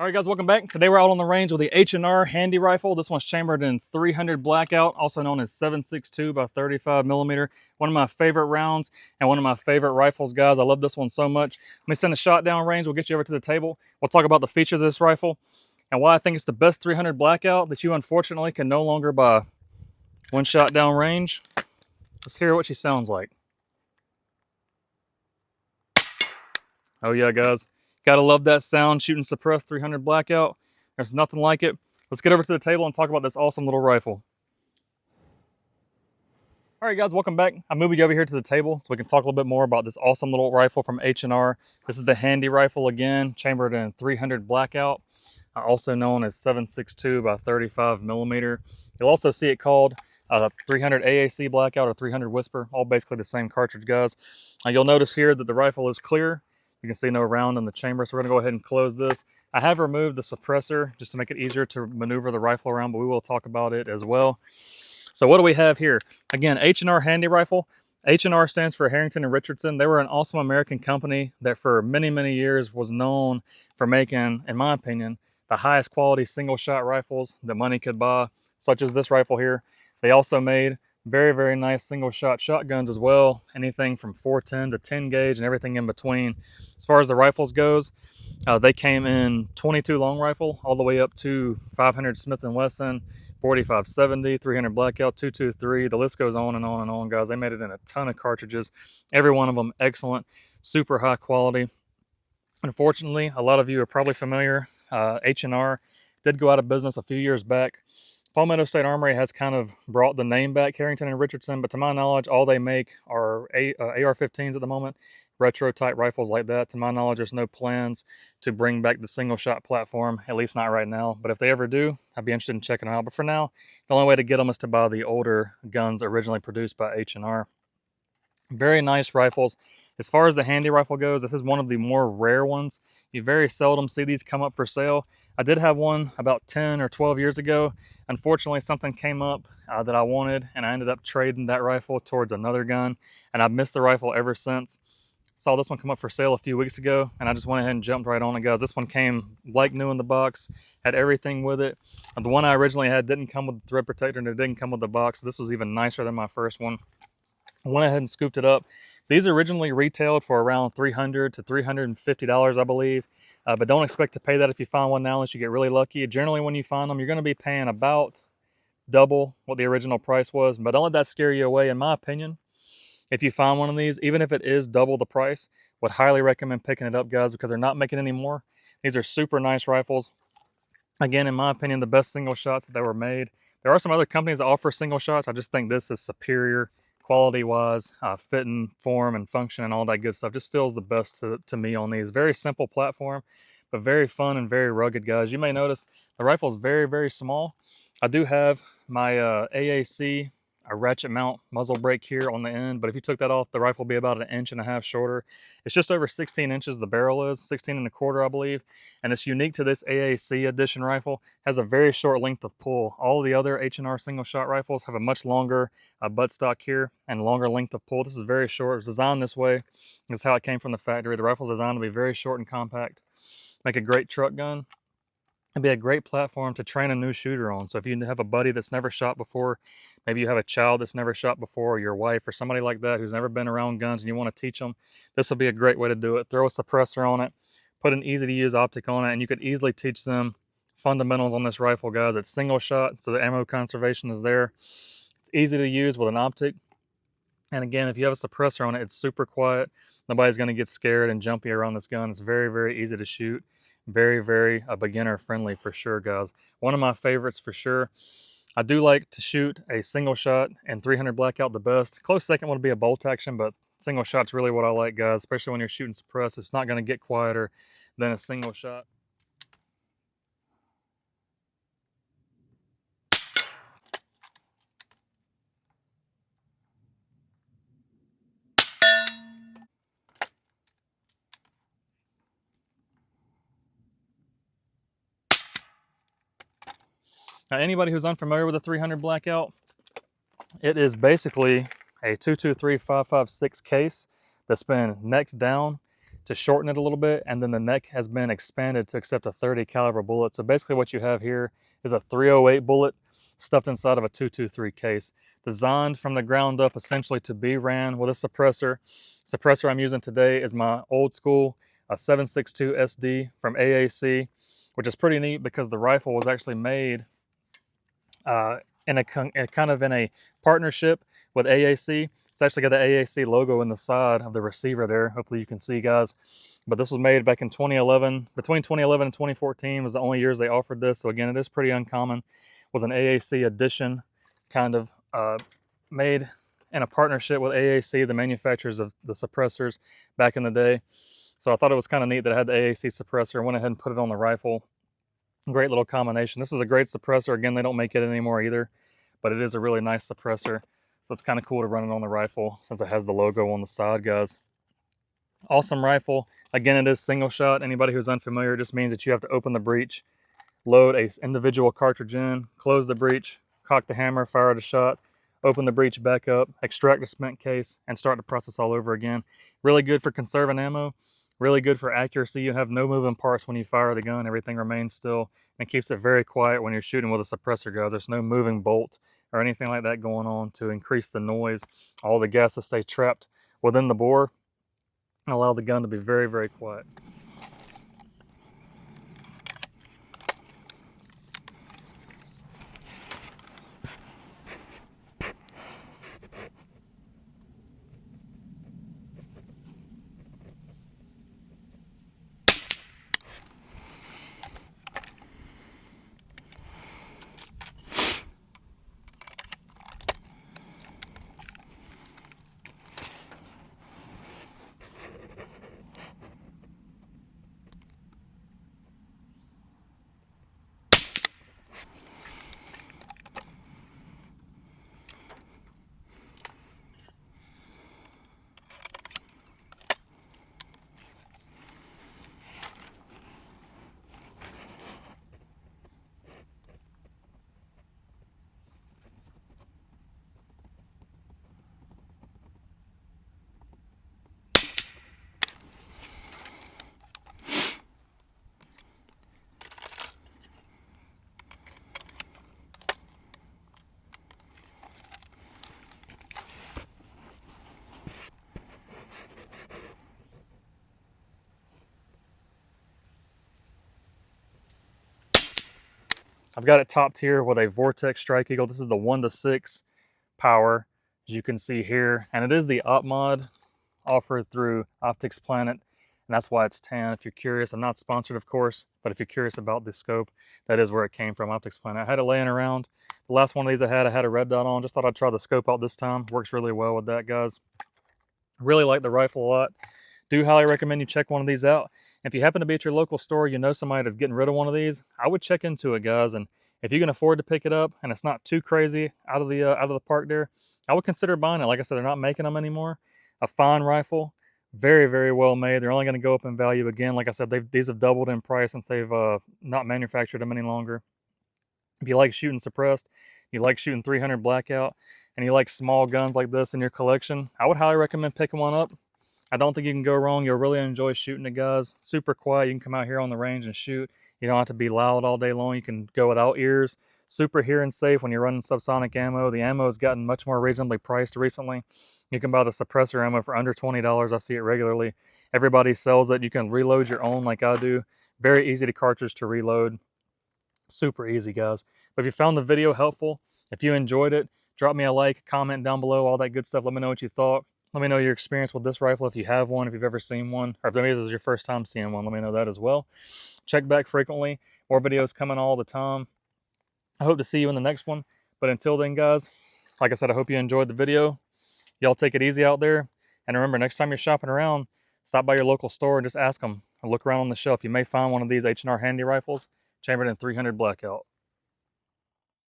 All right, guys, welcome back. Today we're out on the range with the H&R Handi-Rifle. This one's chambered in 300 Blackout, also known as 7.62 by 35 millimeter. One of my favorite rounds and one of my favorite rifles, guys. I love this one so much. Let me send a shot down range. We'll get you over to the table. We'll talk about the feature of this rifle and why I think it's the best 300 Blackout that you unfortunately can no longer buy. One shot down range. Let's hear what she sounds like. Oh yeah, guys. Gotta love that sound, shooting suppressed 300 Blackout. There's nothing like it. Let's get over to the table and talk about this awesome little rifle. All right, guys, welcome back. I moved you over here to the table so we can talk a little bit more about this awesome little rifle from H&R. This is the Handi-Rifle again, chambered in 300 Blackout, also known as 7.62 by 35 millimeter. You'll also see it called 300 AAC Blackout or 300 Whisper, all basically the same cartridge, guys. You'll notice here that the rifle is clear. You can see no round in the chamber, so we're gonna go ahead and close this. I have removed the suppressor just to make it easier to maneuver the rifle around, but we will talk about it as well. So what do we have here? Again, H&R Handi-Rifle. H&R stands for Harrington and Richardson. They were an awesome American company that for many, many years was known for making, in my opinion, the highest quality single shot rifles that money could buy, such as this rifle here. They also made very, very nice single shot shotguns as well. Anything from 410 to 10 gauge and everything in between. As far as the rifles goes, they came in 22 long rifle all the way up to 500 Smith & Wesson, 4570, 300 Blackout, 223. The list goes on and on and on, guys. They made it in a ton of cartridges. Every one of them excellent, super high quality. Unfortunately, a lot of you are probably familiar. H&R did go out of business a few years back. Palmetto State Armory has kind of brought the name back, Harrington and Richardson, but to my knowledge, all they make are AR-15s at the moment, retro type rifles like that. To my knowledge, there's no plans to bring back the single shot platform, at least not right now. But if they ever do, I'd be interested in checking them out. But for now, the only way to get them is to buy the older guns originally produced by H&R. Very nice rifles. As far as the Handi-Rifle goes, this is one of the more rare ones. You very seldom see these come up for sale. I did have one about 10 or 12 years ago. Unfortunately, something came up that I wanted, and I ended up trading that rifle towards another gun, and I've missed the rifle ever since. Saw this one come up for sale a few weeks ago, and I just went ahead and jumped right on it, guys. This one came like new in the box, had everything with it. The one I originally had didn't come with the thread protector, and it didn't come with the box. This was even nicer than my first one. I went ahead and scooped it up. These originally retailed for around $300 to $350, I believe. But don't expect to pay that if you find one now unless you get really lucky. Generally, when you find them, you're going to be paying about double what the original price was. But don't let that scare you away, in my opinion. If you find one of these, even if it is double the price, would highly recommend picking it up, guys, because they're not making any more. These are super nice rifles. Again, in my opinion, the best single shots that were made. There are some other companies that offer single shots. I just think this is superior quality-wise, fit and form and function and all that good stuff. Just feels the best to me on these. Very simple platform, but very fun and very rugged, guys. You may notice the rifle is very, very small. I do have my AAC, a ratchet mount muzzle brake here on the end, but if you took that off, the rifle will be about 1.5 inches shorter. It's just over 16 inches, the barrel is 16.25, I believe, and it's unique to this AAC edition rifle. Has a very short length of pull. All the other H&R single shot rifles have a much longer buttstock here and longer length of pull. This is very short. It was designed this way. This is how it came from the factory. The rifle is designed to be very short and compact, make a great truck gun. It'd be a great platform to train a new shooter on. So if you have a buddy that's never shot before, maybe you have a child that's never shot before, or your wife or somebody like that who's never been around guns and you want to teach them, this will be a great way to do it. Throw a suppressor on it, put an easy to use optic on it, and you could easily teach them fundamentals on this rifle, guys. It's single shot, so the ammo conservation is there. It's easy to use with an optic. And again, if you have a suppressor on it, it's super quiet. Nobody's going to get scared and jumpy around this gun. It's very, very easy to shoot. Very, very beginner friendly for sure, guys. One of my favorites for sure. I do like to shoot a single shot and 300 Blackout the best. Close second would be a bolt action, but single shot's really what I like, guys, especially when you're shooting suppressed. It's not going to get quieter than a single shot. Now, anybody who's unfamiliar with a 300 Blackout, it is basically a 223-556 case that's been necked down to shorten it a little bit, and then the neck has been expanded to accept a 30 caliber bullet. So basically what you have here is a 308 bullet stuffed inside of a 223 case, designed from the ground up essentially to be ran with a suppressor. Suppressor I'm using today is my old school a 7.62 SD from AAC, which is pretty neat because the rifle was actually made in a kind of in a partnership with AAC. It's actually got the AAC logo in the side of the receiver there. Hopefully you can see, guys. But this was made back in 2011. Between 2011 and 2014 was the only years they offered this. So again, it is pretty uncommon. It was an AAC edition, kind of made in a partnership with AAC, the manufacturers of the suppressors back in the day. So I thought it was kind of neat that it had the AAC suppressor and went ahead and put it on the rifle. Great little combination. This is a great suppressor. Again, they don't make it anymore either, but it is a really nice suppressor. So it's kind of cool to run it on the rifle since it has the logo on the side, guys. Awesome rifle. Again, it is single shot. Anybody who's unfamiliar, it just means that you have to open the breech, load a individual cartridge in, close the breech, cock the hammer, fire the shot, open the breech back up, extract the spent case, and start the process all over again. Really good for conserving ammo. Really good for accuracy. You have no moving parts when you fire the gun. Everything remains still, and it keeps it very quiet when you're shooting with a suppressor, guys. There's no moving bolt or anything like that going on to increase the noise. All the gas to stay trapped within the bore and allow the gun to be very, very quiet. I've got it topped here with a Vortex Strike Eagle. This is the 1-to-6 power, as you can see here. And it is the op mod offered through Optics Planet, and that's why it's tan. If you're curious, I'm not sponsored, of course, but if you're curious about this scope, that is where it came from, Optics Planet. I had it laying around. The last one of these I had a red dot on. Just thought I'd try the scope out this time. Works really well with that, guys. Really like the rifle a lot. Do highly recommend you check one of these out. If you happen to be at your local store, you know somebody that's getting rid of one of these, I would check into it, guys. And if you can afford to pick it up and it's not too crazy out of the park there, I would consider buying it. Like I said, they're not making them anymore. A fine rifle, very, very well made. They're only going to go up in value again. Like I said, these have doubled in price since they've not manufactured them any longer. If you like shooting suppressed, you like shooting 300 Blackout, and you like small guns like this in your collection, I would highly recommend picking one up. I don't think you can go wrong. You'll really enjoy shooting it, guys. Super quiet. You can come out here on the range and shoot. You don't have to be loud all day long. You can go without ears. Super hearing safe when you're running subsonic ammo. The ammo has gotten much more reasonably priced recently. You can buy the suppressor ammo for under $20. I see it regularly. Everybody sells it. You can reload your own like I do. Very easy to cartridge to reload. Super easy, guys. But if you found the video helpful, if you enjoyed it, drop me a like, comment down below, all that good stuff. Let me know what you thought. Let me know your experience with this rifle, if you have one, if you've ever seen one, or if maybe this is your first time seeing one, let me know that as well. Check back frequently. More videos coming all the time. I hope to see you in the next one. But until then, guys, like I said, I hope you enjoyed the video. Y'all take it easy out there. And remember, next time you're shopping around, stop by your local store and just ask them. Look around on the shelf. You may find one of these H&R Handi-Rifles chambered in 300 Blackout.